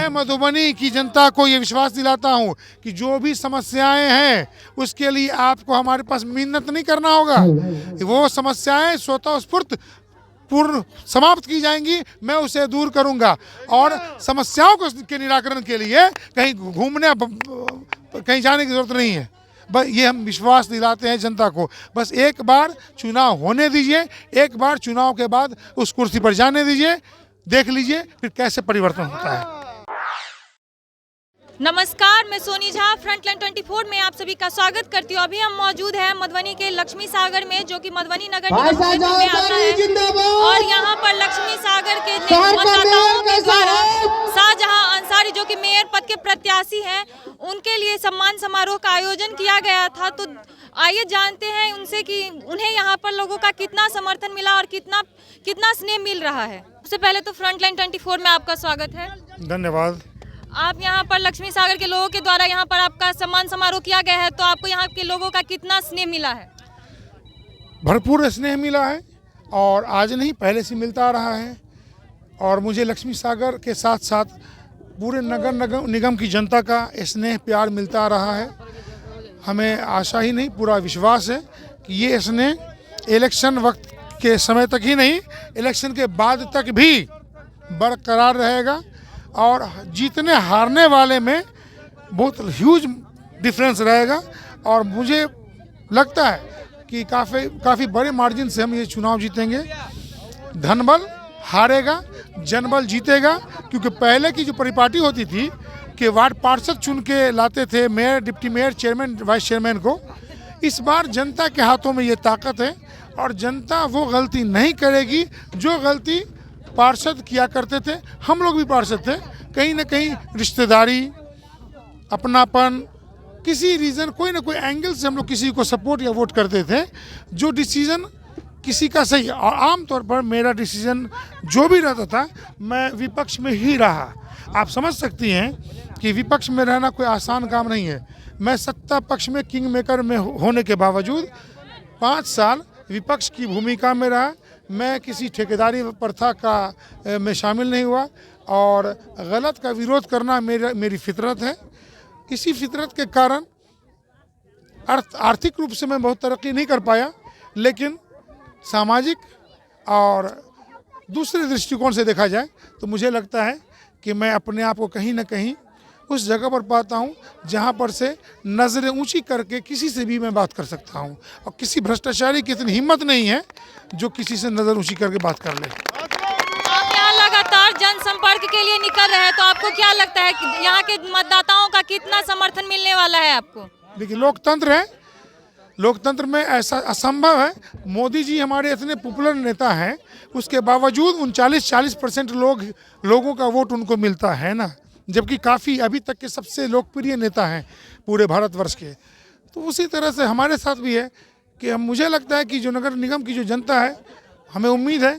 मैं मधुबनी की जनता को ये विश्वास दिलाता हूँ कि जो भी समस्याएं हैं उसके लिए आपको हमारे पास मिन्नत नहीं करना होगा। वो समस्याएं स्वतः स्फूर्त पूर्ण समाप्त की जाएंगी, मैं उसे दूर करूंगा। और समस्याओं के निराकरण के लिए कहीं घूमने कहीं जाने की जरूरत नहीं है। बस ये हम विश्वास दिलाते हैं जनता को। बस एक बार चुनाव होने दीजिए, एक बार चुनाव के बाद उस कुर्सी पर जाने दीजिए, देख लीजिए फिर कैसे परिवर्तन होता है। नमस्कार, मैं सोनी झा फ्रंटलाइन 24 में आप सभी का स्वागत करती हूँ। अभी हम मौजूद हैं मधुबनी के लक्ष्मी सागर में, जो कि मधुबनी नगर निगम क्षेत्र में आता है। और यहाँ पर लक्ष्मी सागर के मतदाताओं के द्वारा शाहजहां अंसारी, जो कि मेयर पद के प्रत्याशी हैं, उनके लिए सम्मान समारोह का आयोजन किया गया था। तो आइए जानते हैं उनसे कि उन्हें यहाँ पर लोगों का कितना समर्थन मिला और कितना स्नेह मिल रहा है। सबसे पहले तो फ्रंटलाइन 24 में आपका स्वागत है। धन्यवाद। आप यहाँ पर लक्ष्मी सागर के लोगों के द्वारा यहाँ पर आपका सम्मान समारोह किया गया है, तो आपको यहाँ के लोगों का कितना स्नेह मिला है? भरपूर स्नेह मिला है और आज नहीं पहले से मिलता आ रहा है। और मुझे लक्ष्मी सागर के साथ साथ पूरे नगर निगम की जनता का स्नेह प्यार मिलता आ रहा है। हमें आशा ही नहीं, पूरा विश्वास है कि ये स्नेह इलेक्शन वक्त के समय तक ही नहीं, इलेक्शन के बाद तक भी बरकरार रहेगा। और जीतने हारने वाले में बहुत ह्यूज डिफरेंस रहेगा। और मुझे लगता है कि काफ़ी बड़े मार्जिन से हम ये चुनाव जीतेंगे। धनबल हारेगा, जनबल जीतेगा। क्योंकि पहले की जो परिपाटी होती थी कि वार्ड पार्षद चुन के लाते थे, mayor, deputy mayor, chairman, vice chairman को, इस बार जनता के हाथों में ये ताकत है। और जनता वो गलती नहीं करेगी जो गलती पार्षद किया करते थे। हम लोग भी पार्षद थे, कहीं ना कहीं रिश्तेदारी, अपनापन, किसी रीज़न, कोई ना कोई एंगल से हम लोग किसी को सपोर्ट या वोट करते थे। जो डिसीज़न किसी का सही, और आमतौर पर मेरा डिसीज़न जो भी रहता था, मैं विपक्ष में ही रहा। आप समझ सकती हैं कि विपक्ष में रहना कोई आसान काम नहीं है। मैं सत्ता पक्ष में किंग मेकर में होने के बावजूद 5 साल विपक्ष की भूमिका में रहा। मैं किसी ठेकेदारी प्रथा का में शामिल नहीं हुआ और गलत का विरोध करना मेरी फितरत है। इसी फितरत के कारण आर्थिक रूप से मैं बहुत तरक्की नहीं कर पाया, लेकिन सामाजिक और दूसरे दृष्टिकोण से देखा जाए तो मुझे लगता है कि मैं अपने आप को कहीं ना कहीं उस जगह पर पाता हूँ जहाँ पर से नज़रें ऊंची करके किसी से भी मैं बात कर सकता हूँ। और किसी भ्रष्टाचारी की इतनी हिम्मत नहीं है जो किसी से नज़र ऊंची करके बात कर ले। आप यहाँ लगातार जनसंपर्क के लिए निकल रहे हैं, तो आपको क्या लगता है कि यहाँ के मतदाताओं का कितना समर्थन मिलने वाला है आपको? देखिए, लोकतंत्र है, लोकतंत्र में ऐसा असंभव है। मोदी जी हमारे इतने पॉपुलर नेता हैं, उसके बावजूद 39-40% लोगों का वोट उनको मिलता है ना, जबकि काफ़ी अभी तक के सबसे लोकप्रिय नेता हैं पूरे भारतवर्ष के। तो उसी तरह से हमारे साथ भी है कि मुझे लगता है कि जो नगर निगम की जो जनता है, हमें उम्मीद है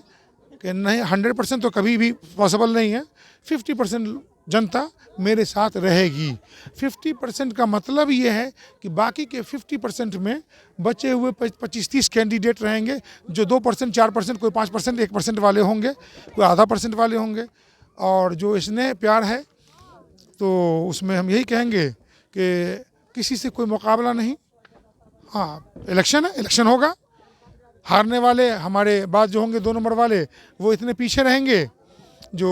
कि नहीं, 100% तो कभी भी पॉसिबल नहीं है, 50% जनता मेरे साथ रहेगी। 50% का मतलब ये है कि बाकी के 50% में बचे हुए 25-30 कैंडिडेट रहेंगे, जो 2%, 4%, कोई 5%, 1% वाले होंगे, कोई आधा % वाले होंगे। और जो स्नेह प्यार है तो उसमें हम यही कहेंगे कि किसी से कोई मुकाबला नहीं। हाँ, इलेक्शन है, इलेक्शन होगा। हारने वाले हमारे बाद जो होंगे 2 नंबर वाले, वो इतने पीछे रहेंगे जो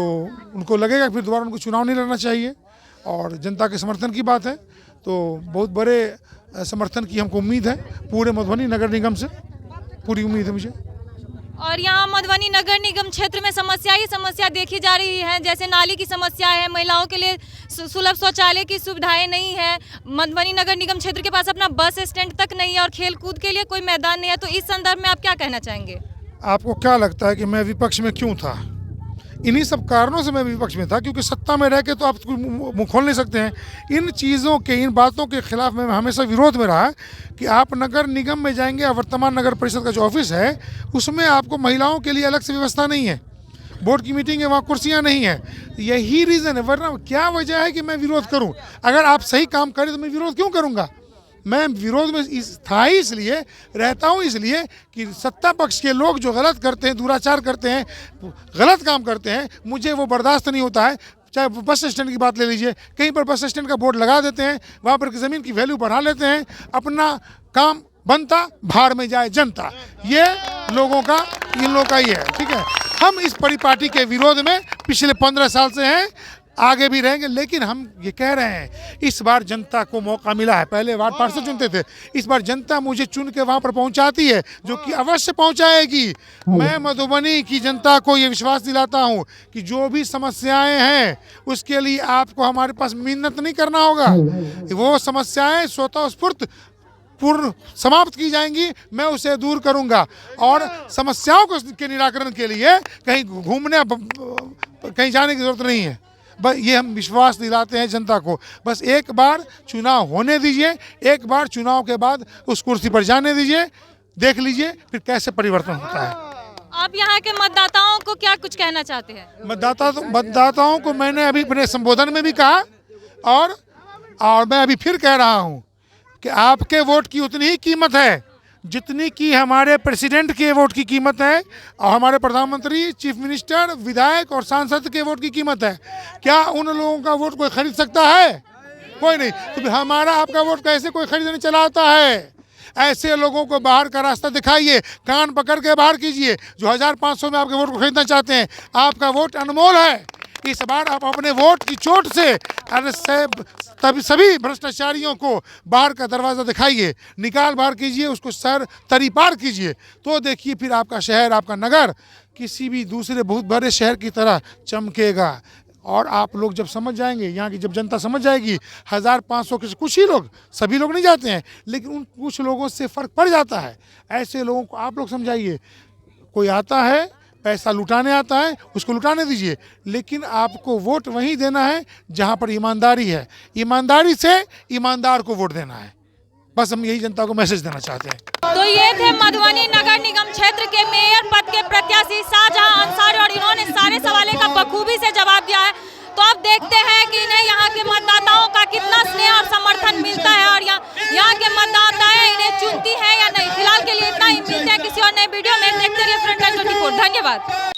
उनको लगेगा फिर दोबारा उनको चुनाव नहीं लड़ना चाहिए। और जनता के समर्थन की बात है तो बहुत बड़े समर्थन की हमको उम्मीद है पूरे मधुबनी नगर निगम से, पूरी उम्मीद है मुझे। और यहाँ मधुबनी नगर निगम क्षेत्र में समस्या ही समस्या देखी जा रही है, जैसे नाली की समस्या है, महिलाओं के लिए सुलभ शौचालय की सुविधाएं नहीं है, मधुबनी नगर निगम क्षेत्र के पास अपना बस स्टैंड तक नहीं है और खेल कूद के लिए कोई मैदान नहीं है। तो इस संदर्भ में आप क्या कहना चाहेंगे? आपको क्या लगता है कि मैं विपक्ष में क्यों था? इन्हीं सब कारणों से मैं विपक्ष में था, क्योंकि सत्ता में रह के तो आप मुँह खोल नहीं सकते हैं। इन चीज़ों के, इन बातों के खिलाफ मैं हमेशा विरोध में रहा कि आप नगर निगम में जाएंगे, वर्तमान नगर परिषद का जो ऑफिस है उसमें आपको महिलाओं के लिए अलग से व्यवस्था नहीं है, बोर्ड की मीटिंग है, वहाँ कुर्सियाँ नहीं है। यही रीज़न है, वरना क्या वजह है कि मैं विरोध करूँ? अगर आप सही काम करें तो मैं विरोध क्यों करूँगा? मैं विरोध में था ही इसलिए, रहता हूँ इसलिए कि सत्ता पक्ष के लोग जो गलत करते हैं, दुराचार करते हैं, गलत काम करते हैं, मुझे वो बर्दाश्त नहीं होता है। चाहे बस स्टैंड की बात ले लीजिए, कहीं पर बस स्टैंड का बोर्ड लगा देते हैं, वहाँ पर ज़मीन की वैल्यू बढ़ा लेते हैं, अपना काम बनता, भाड़ में जाए जनता। ये लोगों का, इन लोगों का ही है, ठीक है। हम इस परिपाटी के विरोध में पिछले 15 साल से हैं, आगे भी रहेंगे, लेकिन हम ये कह रहे हैं इस बार जनता को मौका मिला है। पहले वार्ड पार्षद चुनते थे, इस बार जनता मुझे चुन के वहाँ पर पहुँचाती है, जो कि अवश्य पहुँचाएगी। मैं मधुबनी की जनता को ये विश्वास दिलाता हूँ कि जो भी समस्याएं हैं उसके लिए आपको हमारे पास मिन्नत नहीं करना होगा, वो समस्याएं स्वतः स्फूर्त पूर्ण समाप्त की जाएंगी, मैं उसे दूर करूंगा। और समस्याओं के निराकरण के लिए कहीं घूमने कहीं जाने की जरूरत नहीं है। बस ये हम विश्वास दिलाते हैं जनता को, बस एक बार चुनाव होने दीजिए, एक बार चुनाव के बाद उस कुर्सी पर जाने दीजिए, देख लीजिए फिर कैसे परिवर्तन होता है। आप यहाँ के मतदाताओं को क्या कुछ कहना चाहते हैं? मतदाताओं को मैंने अभी अपने संबोधन में भी कहा और मैं अभी फिर कह रहा हूँ कि आपके वोट की उतनी ही कीमत है जितनी की हमारे प्रेसिडेंट के वोट की कीमत है, और हमारे प्रधानमंत्री, चीफ मिनिस्टर, विधायक और सांसद के वोट की कीमत है। क्या उन लोगों का वोट कोई खरीद सकता है? कोई नहीं। तो हमारा आपका वोट कैसे कोई खरीदने चला आता है? ऐसे लोगों को बाहर का रास्ता दिखाइए, कान पकड़ के बाहर कीजिए, जो 1500 में आपके वोट को खरीदना चाहते हैं। आपका वोट अनमोल है, इस बार आप अपने वोट की चोट से तभी सभी भ्रष्टाचारियों को बाहर का दरवाज़ा दिखाइए, निकाल बाहर कीजिए, उसको सर तरी पार कीजिए, तो देखिए फिर आपका शहर, आपका नगर किसी भी दूसरे बहुत बड़े शहर की तरह चमकेगा। और आप लोग जब समझ जाएंगे, यहाँ की जब जनता समझ जाएगी, 1500 के कुछ ही लोग, सभी लोग नहीं जाते हैं, लेकिन उन कुछ लोगों से फ़र्क पड़ जाता है। ऐसे लोगों को आप लोग समझाइए, कोई आता है पैसा लुटाने आता है, उसको लुटाने दीजिए, लेकिन आपको वोट वहीं देना है जहां पर ईमानदारी है, ईमानदारी से ईमानदार को वोट देना है। बस हम यही जनता को मैसेज देना चाहते हैं। तो ये थे मधुबनी नगर निगम क्षेत्र के मेयर पद के प्रत्याशी शाहजहां अंसारी, और इन्होंने सारे सवालों का बखूबी से जवाब दिया है। तो अब देखते हैं कि इन्हें यहाँ के मतदाताओं का कितना स्नेह और समर्थन मिलता है, और यहाँ के मतदाताएं इन्हें चुनती है या नहीं। फिलहाल के लिए इतना ही, मिलते हैं किसी और नए वीडियो में। देखते रहिए फ्रंटलाइन 24। धन्यवाद।